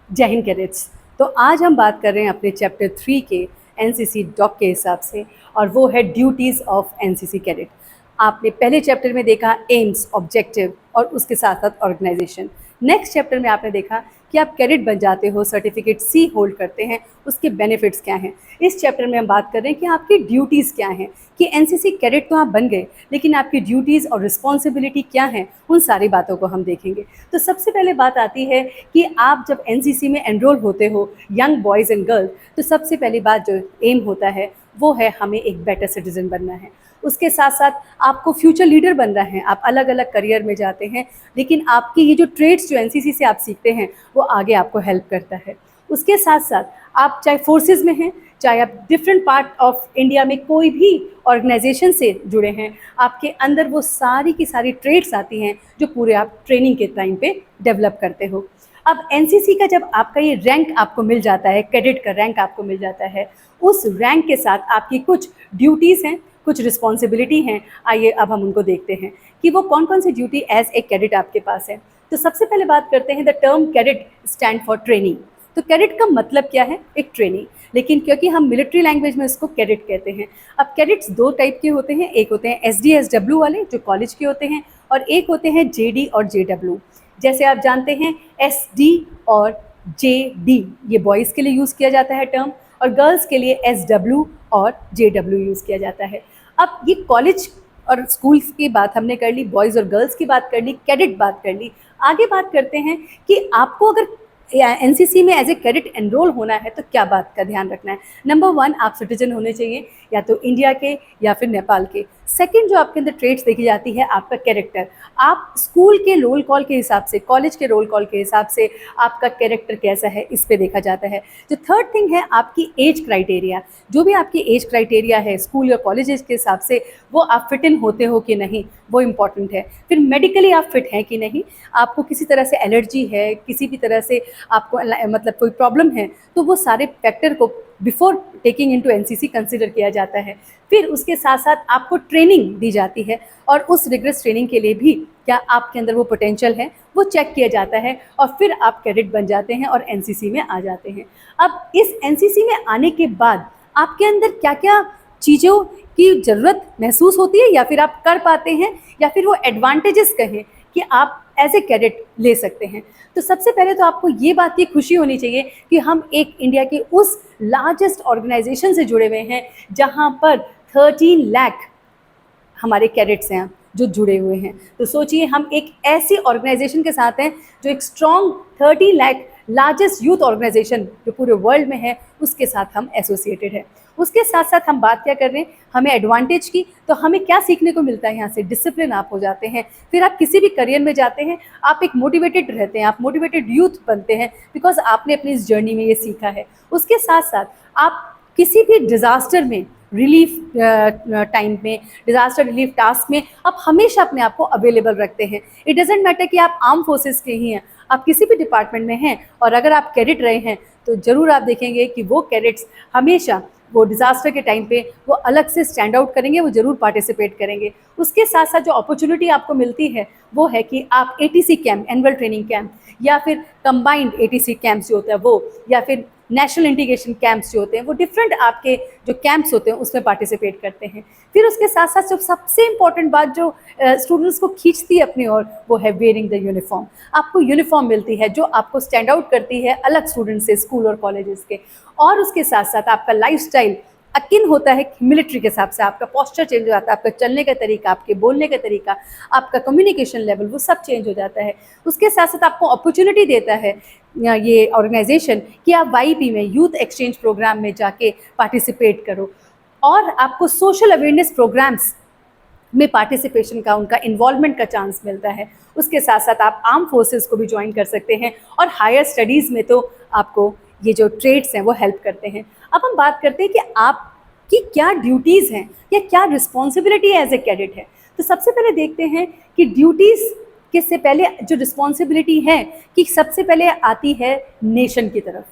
जय हिंद कैडेट्स। तो आज हम बात कर रहे हैं अपने चैप्टर 3 के एनसीसी डॉक के हिसाब से, और वो है ड्यूटीज़ ऑफ एनसीसी कैडेट। आपने पहले चैप्टर में देखा एम्स, ऑब्जेक्टिव और उसके साथ साथ ऑर्गेनाइजेशन। नेक्स्ट चैप्टर में आपने देखा कि आप कैडेट बन जाते हो, सर्टिफिकेट सी होल्ड करते हैं, उसके बेनिफिट्स क्या हैं। इस चैप्टर में हम बात कर रहे हैं कि आपकी ड्यूटीज़ क्या हैं, कि एनसीसी कैडेट तो आप बन गए लेकिन आपकी ड्यूटीज़ और रिस्पॉन्सिबिलिटी क्या हैं, उन सारी बातों को हम देखेंगे। तो सबसे पहले बात आती है कि आप जब एनसीसी में एनरोल होते हो, यंग बॉयज़ एंड गर्ल्स, तो सबसे पहली बात जो एम होता है वो है हमें एक बेटर सिटीज़न बनना है। उसके साथ साथ आपको फ्यूचर लीडर बनना है। आप अलग अलग करियर में जाते हैं, लेकिन आपकी ये जो ट्रेड्स जो एनसीसी से आप सीखते हैं वो आगे आपको हेल्प करता है। उसके साथ साथ आप चाहे फोर्सेस में हैं, चाहे आप डिफरेंट पार्ट ऑफ इंडिया में कोई भी ऑर्गेनाइजेशन से जुड़े हैं, आपके अंदर वो सारी की सारी ट्रेड्स आती हैं जो पूरे आप ट्रेनिंग के टाइम पे डेवलप करते हो। अब एनसीसी का जब आपका ये रैंक आपको मिल जाता है, कैडेट का रैंक आपको मिल जाता है, उस रैंक के साथ आपकी कुछ ड्यूटीज़ हैं, कुछ रिस्पॉन्सिबिलिटी हैं। आइए अब हम उनको देखते हैं कि वो कौन कौन सी ड्यूटी एज ए कैडेट आपके पास है। तो सबसे पहले बात करते हैं, the term cadet stand for training. तो कैडेट का मतलब क्या है? एक ट्रेनिंग, लेकिन क्योंकि हम मिलिट्री लैंग्वेज में इसको कैडेट कहते हैं। अब कैडेट्स दो टाइप के होते हैं, एक होते हैं SDSW वाले जो कॉलेज के होते हैं, और एक होते हैं JD और JW। जैसे आप जानते हैं SD और JD ये बॉयज़ के लिए यूज़ किया जाता है टर्म, और गर्ल्स के लिए SW और JW यूज़ किया जाता है। अब ये कॉलेज और स्कूल्स की बात हमने कर ली, बॉयज़ और गर्ल्स की बात कर ली, कैडेट बात कर ली। आगे बात करते हैं कि आपको अगर एनसीसी में एज ए कैडेट एनरोल होना है तो क्या बात का ध्यान रखना है। नंबर 1, आप सिटीजन होने चाहिए, या तो इंडिया के या फिर नेपाल के। सेकंड, जो आपके अंदर ट्रेड्स देखी जाती है, आपका कैरेक्टर। आप स्कूल के रोल कॉल के हिसाब से, कॉलेज के रोल कॉल के हिसाब से आपका कैरेक्टर कैसा है, इस पे देखा जाता है। जो थर्ड थिंग है, आपकी एज क्राइटेरिया। जो भी आपकी एज क्राइटेरिया है स्कूल या कॉलेजेस के हिसाब से, वो आप फिट इन होते हो कि नहीं, वो इम्पॉर्टेंट है। फिर मेडिकली आप फिट हैं कि नहीं, आपको किसी तरह से एलर्जी है, किसी भी तरह से आपको मतलब कोई प्रॉब्लम है, तो वो सारे फैक्टर को before taking into NCC consider किया जाता है। फिर उसके साथ साथ आपको ट्रेनिंग दी जाती है, और उस रिग्रेस ट्रेनिंग के लिए भी क्या आपके अंदर वो पोटेंशियल है वो चेक किया जाता है, और फिर आप कैडेट बन जाते हैं और एनसीसी में आ जाते हैं। अब इस एनसीसी में आने के बाद आपके अंदर क्या क्या चीज़ों की ज़रूरत महसूस होती है, या फिर आप कर पाते हैं, या फिर वो एडवांटेजेस कहें कि आप एज ए कैडेट ले सकते हैं। तो सबसे पहले तो आपको ये बात की खुशी होनी चाहिए कि हम एक इंडिया के उस लार्जेस्ट ऑर्गेनाइजेशन से जुड़े हुए हैं जहां पर 13 लाख हमारे कैडेट्स हैं जो जुड़े हुए हैं। तो सोचिए, हम एक ऐसी ऑर्गेनाइजेशन के साथ हैं जो एक strong 30 lakh largest youth organisation जो पूरे वर्ल्ड में है, उसके साथ हम एसोसिएटेड हैं। उसके साथ साथ हम बात क्या कर रहे हैं, हमें एडवांटेज की, तो हमें क्या सीखने को मिलता है यहाँ से? डिसिप्लिन आप हो जाते हैं। फिर आप किसी भी करियर में जाते हैं, आप एक मोटिवेटेड रहते हैं, आप मोटिवेटेड यूथ बनते हैं, बिकॉज आपने अपनी इस जर्नी में ये सीखा है। उसके साथ साथ आप किसी भी डिज़ास्टर में, रिलीफ टाइम में, डिज़ास्टर रिलीफ टास्क में आप हमेशा अपने आप को अवेलेबल रखते हैं। इट डजेंट मैटर कि आप आर्म फोर्सेस के ही हैं, आप किसी भी डिपार्टमेंट में हैं, और अगर आप कैडेट रहे हैं तो ज़रूर आप देखेंगे कि वो कैडेट्स हमेशा वो डिज़ास्टर के टाइम पे वो अलग से स्टैंड आउट करेंगे, वो ज़रूर पार्टिसिपेट करेंगे। उसके साथ साथ जो अपॉर्चुनिटी आपको मिलती है वो है कि आप ATC camp, annual training camp, या फिर कंबाइंड ATC कैंप्स जो होता है वो, या फिर नेशनल इंटीग्रेशन कैंप्स जो होते हैं, वो डिफरेंट आपके जो कैंप्स होते हैं उसमें पार्टिसिपेट करते हैं। फिर उसके साथ साथ जो सबसे इम्पॉर्टेंट बात जो स्टूडेंट्स को खींचती है अपनी ओर, वो है वेयरिंग द यूनिफॉर्म। आपको यूनिफॉर्म मिलती है जो आपको स्टैंड आउट करती है अलग स्टूडेंट्स से, स्कूल और कॉलेजेस के। और उसके साथ साथ आपका लाइफस्टाइल अकिन होता है मिलिट्री के हिसाब से, आपका पोस्चर चेंज हो जाता है, आपका चलने का तरीका, आपके बोलने का तरीका, आपका कम्युनिकेशन लेवल, वो सब चेंज हो जाता है। उसके साथ साथ आपको अपॉर्चुनिटी देता है ये ऑर्गेनाइजेशन कि आप YP में, यूथ एक्सचेंज प्रोग्राम में जाके पार्टिसिपेट करो, और आपको सोशल अवेयरनेस प्रोग्राम्स में पार्टिसिपेशन का, उनका इन्वॉल्वमेंट का चांस मिलता है। उसके साथ साथ आप आर्म फोर्सेस को भी ज्वाइन कर सकते हैं, और हायर स्टडीज़ में तो आपको ये जो ट्रेड्स हैं वो हेल्प करते हैं। अब हम बात करते हैं कि आपकी क्या ड्यूटीज़ हैं या क्या रिस्पॉन्सिबिलिटी एज ए कैडेट है। तो सबसे पहले देखते हैं कि ड्यूटीज़ के से पहले जो रिस्पॉन्सिबिलिटी है, कि सबसे पहले आती है नेशन की तरफ,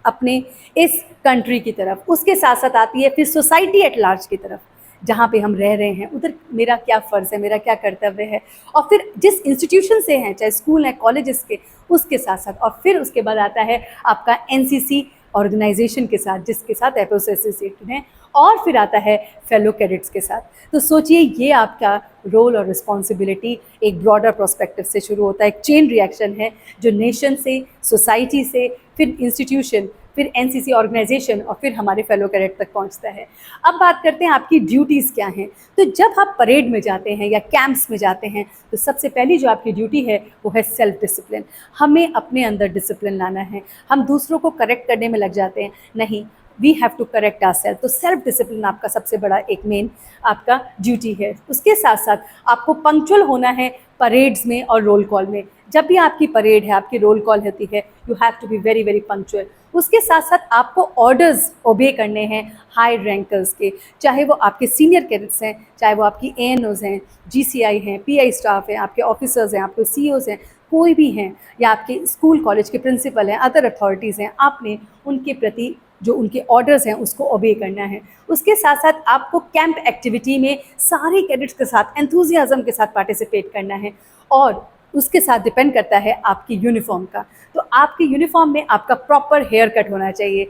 अपने इस कंट्री की तरफ। उसके साथ साथ आती है फिर सोसाइटी एट लार्ज की तरफ। जहाँ पे हम रह रहे हैं उधर मेरा क्या फ़र्ज़ है, मेरा क्या कर्तव्य है, और फिर जिस इंस्टीट्यूशन से हैं, चाहे स्कूल हैं, कॉलेजेस के, उसके साथ-साथ, और फिर उसके बाद आता है आपका एनसीसी ऑर्गेनाइजेशन के साथ, जिसके साथ आप एसोसिएटेड हैं, और फिर आता है फेलो कैडेट्स के साथ। तो सोचिए ये आपका रोल और रिस्पॉन्सिबिलिटी एक ब्रॉडर पर्सपेक्टिव से शुरू होता है, एक चेन रिएक्शन है जो नेशन से, सोसाइटी से, फिर इंस्टीट्यूशन, फिर एनसीसी ऑर्गेनाइजेशन, और फिर हमारे फेलो कैडेट तक पहुंचता है। अब बात करते हैं आपकी ड्यूटीज़ क्या हैं। तो जब आप परेड में जाते हैं या कैंप्स में जाते हैं तो सबसे पहली जो आपकी ड्यूटी है वो है सेल्फ डिसिप्लिन। हमें अपने अंदर डिसिप्लिन लाना है। हम दूसरों को करेक्ट करने में लग जाते हैं, नहीं, we have to correct ourselves. तो सेल्फ डिसिप्लिन आपका सबसे बड़ा एक मेन आपका ड्यूटी है। उसके साथ साथ आपको पंक्चुअल होना है परेड्स में और रोल कॉल में। जब भी आपकी परेड है, आपकी रोल कॉल होती है, you have to be very very punctual. उसके साथ साथ आपको ऑर्डर्स ओबे करने हैं हाई रैंकर्स के, चाहे वो आपके सीनियर कैडेट्स हैं, चाहे वो आपकी एएनओज हैं, जीसीआई हैं, पीआई स्टाफ हैं, आपके ऑफिसर्स हैं, आपके सीईओज हैं, कोई भी हैं, या आपके स्कूल कॉलेज के प्रिंसिपल हैं, अदर अथॉरिटीज़ हैं, आपने उनके प्रति जो उनके ऑर्डर्स हैं उसको ओबे करना है। उसके साथ साथ आपको कैंप एक्टिविटी में सारे कैडेट्स के साथ एंथुजियाज्म के साथ पार्टिसिपेट करना है, और उसके साथ डिपेंड करता है आपकी यूनिफॉर्म का। तो आपकी यूनिफॉर्म में आपका प्रॉपर हेयर कट होना चाहिए।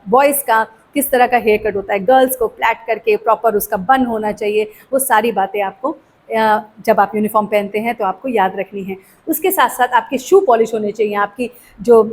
बॉयज़ का किस तरह का हेयर कट होता है, गर्ल्स को फ्लैट करके प्रॉपर उसका बन होना चाहिए, वो सारी बातें आपको जब आप यूनिफॉर्म पहनते हैं तो आपको याद रखनी है। उसके साथ साथ आपके शू पॉलिश होने चाहिए, आपकी जो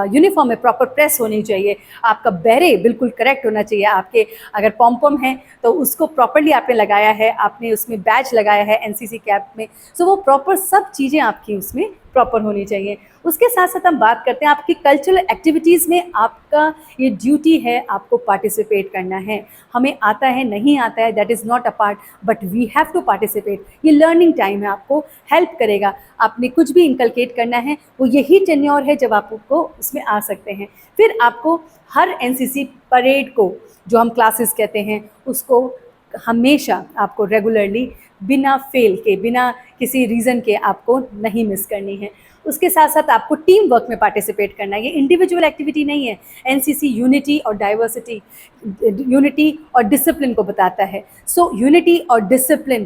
यूनिफॉर्म है प्रॉपर प्रेस होनी चाहिए, आपका बेरे बिल्कुल करेक्ट होना चाहिए, आपके अगर पॉम हैं तो उसको प्रॉपरली आपने लगाया है, आपने उसमें बैच लगाया है एनसीसी कैप में, सो वो प्रॉपर सब चीज़ें आपकी उसमें प्रॉपर होनी चाहिए। उसके साथ साथ हम बात करते हैं आपकी कल्चरल एक्टिविटीज़ में आपका ये ड्यूटी है, आपको पार्टिसिपेट करना है। हमें आता है नहीं आता है that is not a part, but we have to participate. ये लर्निंग टाइम है, आपको हेल्प करेगा। आपने कुछ भी इनकलकेट करना है, वो यही टेन्योर है जब आपको उसमें आ सकते हैं। फिर आपको हर एनसीसी परेड को, जो हम क्लासेस कहते हैं, उसको हमेशा आपको रेगुलरली बिना फेल के, बिना किसी रीज़न के आपको नहीं मिस करनी है। उसके साथ साथ आपको टीम वर्क में पार्टिसिपेट करना है। ये इंडिविजुअल एक्टिविटी नहीं है। एनसीसी यूनिटी और डाइवर्सिटी, यूनिटी और डिसिप्लिन को बताता है। सो यूनिटी और डिसिप्लिन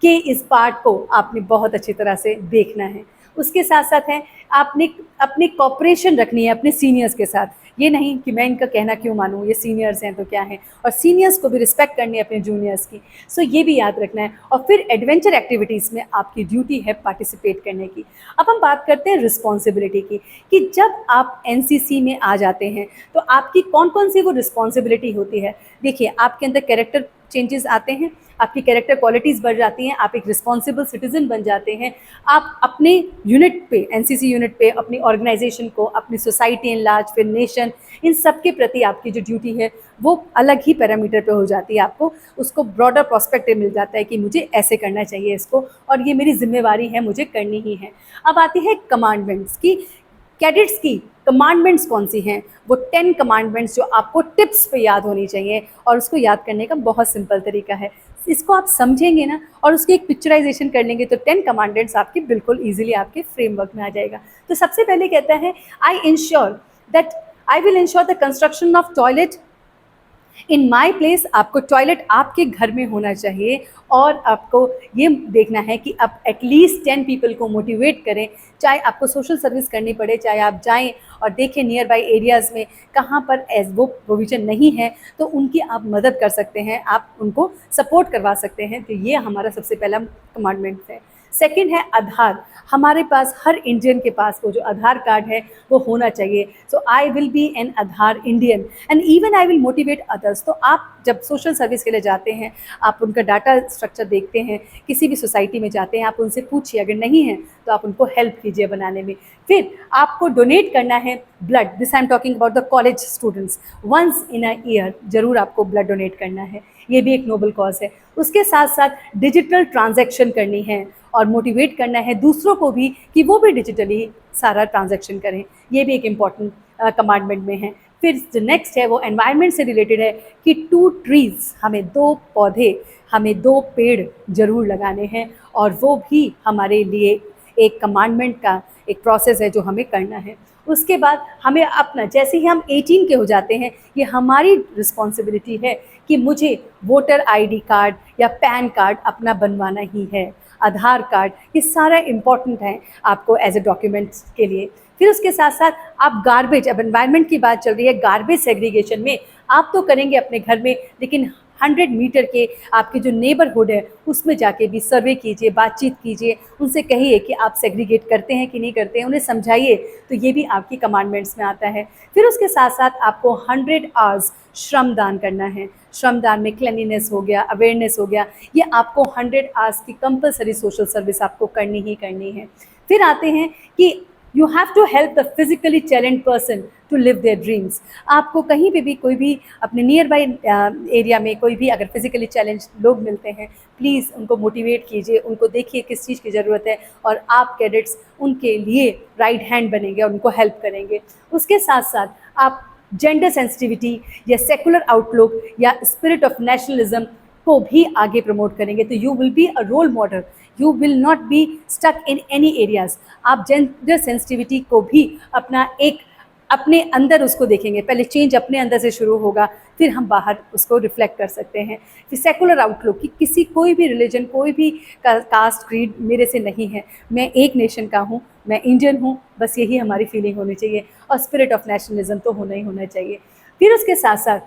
के इस पार्ट को आपने बहुत अच्छी तरह से देखना है। उसके साथ साथ है आपने अपनी कॉपरेशन रखनी है अपने सीनियर्स के साथ। ये नहीं कि मैं इनका कहना क्यों मानूं, ये सीनियर्स हैं तो क्या है, और सीनियर्स को भी रिस्पेक्ट करनी है अपने जूनियर्स की। सो ये भी याद रखना है। और फिर एडवेंचर एक्टिविटीज़ में आपकी ड्यूटी है पार्टिसिपेट करने की। अब हम बात करते हैं रिस्पॉन्सिबिलिटी की, कि जब आप एनसीसी में आ जाते हैं तो आपकी कौन कौन सी वो रिस्पॉन्सिबिलिटी होती है। देखिए, आपके अंदर कैरेक्टर चेंजेस आते हैं, आपकी कैरेक्टर क्वालिटीज़ बढ़ जाती हैं, आप एक रिस्पॉन्सिबल सिटीज़न बन जाते हैं। आप अपने यूनिट पे, एनसीसी यूनिट पे, अपनी ऑर्गेनाइजेशन को, अपनी सोसाइटी इन लार्ज, फिर नेशन, इन सब के प्रति आपकी जो ड्यूटी है वो अलग ही पैरामीटर पे हो जाती है। आपको उसको ब्रॉडर पर्सपेक्टिव मिल जाता है कि मुझे ऐसे करना चाहिए इसको, और ये मेरी जिम्मेवारी है, मुझे करनी ही है। अब आती है कमांडमेंट्स की। कैडेट्स की कमांडमेंट्स कौन सी हैं? वो 10 कमांडमेंट्स जो आपको टिप्स पे याद होनी चाहिए, और उसको याद करने का बहुत सिंपल तरीका है। इसको आप समझेंगे ना और उसकी एक पिक्चराइजेशन कर लेंगे तो 10 कमांडमेंट्स आपके बिल्कुल ईजिली आपके फ्रेमवर्क में आ जाएगा। तो सबसे पहले कहता है, I will ensure the construction of toilet in my place. आपको टॉयलेट आपके घर में होना चाहिए, और आपको ये देखना है कि आप एटलीस्ट 10 पीपल को मोटिवेट करें। चाहे आपको सोशल सर्विस करनी पड़े, चाहे आप जाएं और देखें नियर बाई एरियाज़ में कहाँ पर वो प्रोविज़न नहीं है तो उनकी आप मदद कर सकते हैं, आप उनको सपोर्ट करवा सकते हैं। तो ये हमारा सबसे पहला कमांडमेंट है। सेकंड है आधार। हमारे पास, हर इंडियन के पास वो जो आधार कार्ड है वो होना चाहिए। So I will be an Aadhaar Indian and even I will motivate others. तो आप जब सोशल सर्विस के लिए जाते हैं, आप उनका डाटा स्ट्रक्चर देखते हैं, किसी भी सोसाइटी में जाते हैं, आप उनसे पूछिए, अगर नहीं है तो आप उनको हेल्प कीजिए बनाने में। फिर आपको डोनेट करना है blood. This I am talking about the college students. Once in a year ज़रूर आपको ब्लड डोनेट करना है, ये भी एक नोबल कॉज है। उसके साथ साथ डिजिटल ट्रांजैक्शन करनी है और मोटिवेट करना है दूसरों को भी कि वो भी डिजिटली सारा ट्रांजैक्शन करें, ये भी एक इम्पॉर्टेंट कमांडमेंट में है। फिर जो नेक्स्ट है वो एनवायरनमेंट से रिलेटेड है कि 2 ट्रीज़, हमें 2 पौधे, हमें 2 पेड़ ज़रूर लगाने हैं, और वो भी हमारे लिए एक कमांडमेंट का एक प्रोसेस है जो हमें करना है। उसके बाद हमें अपना, जैसे ही हम 18 के हो जाते हैं, ये हमारी रिस्पॉन्सिबिलिटी है कि मुझे वोटर आईडी कार्ड या पैन कार्ड अपना बनवाना ही है, आधार कार्ड, ये सारा इम्पॉर्टेंट है आपको एज ए डॉक्यूमेंट्स के लिए। फिर उसके साथ साथ आप गार्बेज, अब एनवायरनमेंट की बात चल रही है, गार्बेज सेग्रीगेशन में आप तो करेंगे अपने घर में, लेकिन 100 मीटर के आपके जो नेबरहुड है उसमें जाके भी सर्वे कीजिए, बातचीत कीजिए, उनसे कहिए कि आप सेग्रीगेट करते हैं कि नहीं करते हैं, उन्हें समझाइए, तो ये भी आपकी कमांडमेंट्स में आता है। फिर उसके साथ साथ आपको 100 आवर्स श्रमदान करना है। श्रमदान में क्लिनिनेस हो गया, अवेयरनेस हो गया, ये आपको 100 आवर्स की कंपलसरी सोशल सर्विस आपको करनी ही करनी है। फिर आते हैं कि you have to help the physically challenge person to live their dreams. आपको कहीं पे भी कोई भी अपने नियर बाई एरिया में कोई भी अगर फिजिकली चैलेंज लोग मिलते हैं, प्लीज़ उनको मोटिवेट कीजिए, उनको देखिए किस चीज़ की ज़रूरत है, और आप कैडेट्स उनके लिए राइट हैंड बनेंगे और उनको हेल्प करेंगे। उसके साथ साथ आप जेंडर सेंसिटिविटी या सेकुलर आउटलुक या स्पिरिट ऑफ नेशनलिज्म को भी आगे प्रमोट करेंगे, तो you will be a role model, you will not be stuck in any areas. आप जेंडर सेंसिटिविटी को भी अपने अंदर उसको देखेंगे, पहले चेंज अपने अंदर से शुरू होगा, फिर हम बाहर उसको रिफ्लेक्ट कर सकते हैं। फिर सेकुलर आउटलुक कि किसी कोई भी रिलीजन, कोई भी कास्ट, क्रीड मेरे से नहीं है, मैं एक नेशन का हूँ, मैं इंडियन हूँ, बस यही हमारी फीलिंग होनी चाहिए, और स्पिरिट ऑफ नेशनलिज्म तो होना ही होना चाहिए। फिर उसके साथ साथ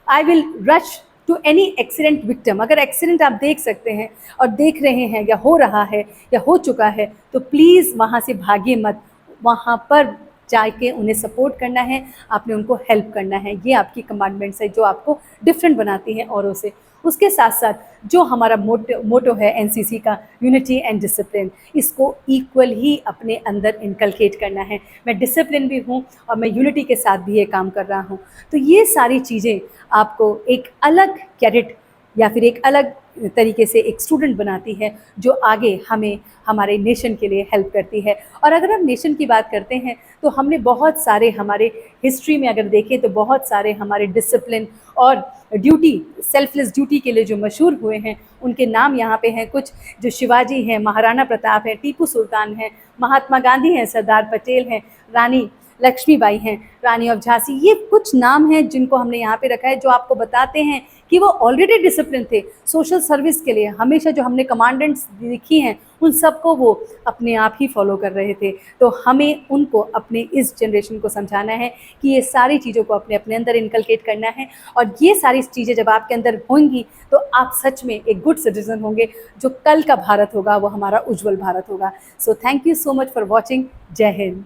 I will rush to any accident victim. अगर एक्सीडेंट आप देख सकते हैं और देख रहे हैं या हो रहा है या हो चुका है, तो प्लीज़ वहाँ से भागिए मत, वहाँ पर जाके उन्हें सपोर्ट करना है, आपने उनको हेल्प करना है। ये आपकी कमांडमेंट्स है जो आपको डिफरेंट बनाती हैं औरों से। उसके साथ साथ जो हमारा मोटो है एनसीसी का, यूनिटी एंड डिसिप्लिन, इसको इक्वल ही अपने अंदर इनकलकेट करना है। मैं डिसिप्लिन भी हूँ और मैं यूनिटी के साथ भी ये काम कर रहा हूँ। तो ये सारी चीज़ें आपको एक अलग कैडेट या फिर एक अलग तरीके से एक स्टूडेंट बनाती है, जो आगे हमें हमारे नेशन के लिए हेल्प करती है। और अगर हम नेशन की बात करते हैं तो हमने बहुत सारे, हमारे हिस्ट्री में अगर देखें तो बहुत सारे हमारे डिसिप्लिन और ड्यूटी, सेल्फलेस ड्यूटी के लिए जो मशहूर हुए हैं, उनके नाम यहाँ पे हैं कुछ, जो शिवाजी हैं, महाराणा प्रताप हैं, टीपू सुल्तान हैं, महात्मा गांधी हैं, सरदार पटेल हैं, रानी लक्ष्मीबाई हैं, रानी ऑफ झांसी। ये कुछ नाम हैं जिनको हमने यहाँ पे रखा है, जो आपको बताते हैं कि वो ऑलरेडी डिसिप्लिन थे सोशल सर्विस के लिए। हमेशा जो हमने कमांडेंट्स लिखी हैं उन सबको वो अपने आप ही फॉलो कर रहे थे। तो हमें उनको, अपने इस जनरेशन को समझाना है कि ये सारी चीज़ों को अपने अपने अंदर इनकलकेट करना है, और ये सारी चीज़ें जब आपके अंदर होंगी तो आप सच में एक गुड सिटीजन होंगे, जो कल का भारत होगा वो हमारा उज्जवल भारत होगा। So thank you so much for watching. जय हिंद।